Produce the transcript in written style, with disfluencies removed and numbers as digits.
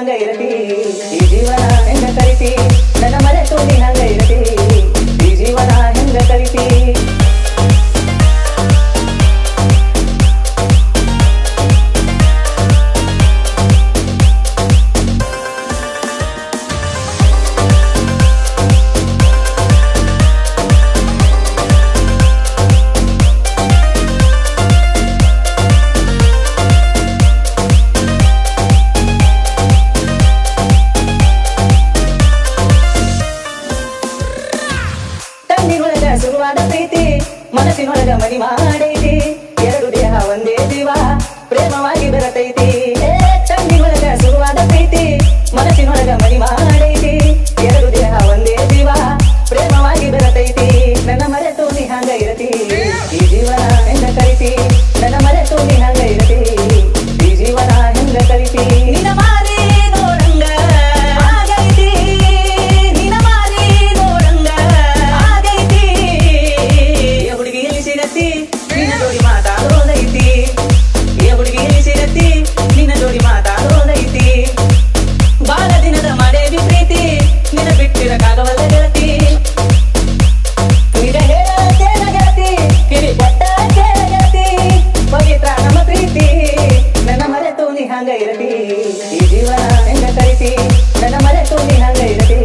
ಹಂಗ ಇರತಿ ಈ ಜೀವನ ಹೆಂಗ ಕರಿತಿ ನನ್ನ ಮರೆತು ನೀ ಹಂಗ ಇರತಿ ಈ ಜೀವನ ಹೆಂಗ ಕರಿತಿ ಶುರುವಾದ ಪ್ರೀತಿ ಮನಸ್ಸಿನೊಳಗ ಮನಿ ಮಾಡೈತಿ ಎರಡು ದೇಹ ಒಂದೇ ಜೀವ ಪ್ರೇಮವಾಗಿ ಬೆರತೈತಿ ತಣ್ಣಿನೊಳಗ ಶುರುವಾದ ಪ್ರೀತಿ ಮನಸ್ಸಿನೊಳಗ ಮನಿ ಮಾಡೈತಿ ಎರಡು ದೇಹ ಒಂದೇ ಜೀವ ಪ್ರೇಮವಾಗಿ ಬೆರತೈತಿ ನನ್ನ ಮರೆತು ನೀ ಹಂಗ ಇರತಿ ಈ ಜೀವನ ಹೆಂಗ ಕರಿತಿ ನನ್ನ ಮರೆತು ನೀ ಹಂಗ ಇರತಿ ಈ ಜೀವನ ಹೆಂಗ ಕರಿತಿ ನಿನ್ನ ಮಾರಿ ನೋಡಂಗ ಆಗೈತಿ ನಿನ್ನ ಮಾರಿ ನೋಡಂಗ ಆಗೈತಿ ಏ ಹುಡುಗಿ ಎಲ್ಲಿ ಸಿಗತ್ತಿ ನಿನ್ನ ಜೋಡಿ ಮಾತಾಡೋದೈತಿ ಏ ಹುಡುಗಿ ಎಲ್ಲಿ ಸಿಗತ್ತಿ ನಿನ್ನ ಜೋಡಿ ಮಾತಾಡೋದೈತಿ ಬಾಳ ದಿನದ ಮಾಡೇವಿ ಪ್ರೀತಿ ನಿನ್ನ ಬಿಟ್ಟಿರಕ್ಕಾಗವಲ್ಲ ಗೆಳತಿ ಈಗ ಹೇಳತೇನ ಗೆಳತಿ ಕಿವಿ ಕೊಟ್ಟ ಕೇಳ ಗೆಳತಿ ಪವಿತ್ರ ನಮ್ಮ ಪ್ರೀತಿ ನನ್ನ ಮರೆತು ನೀ ಹಂಗ ಇರತಿ ಈ ಜೀವನ ಹೆಂಗ ಕರಿತಿ ನನ್ನ ಮರೆತು ನೀ ಹಂಗ ಇರತಿ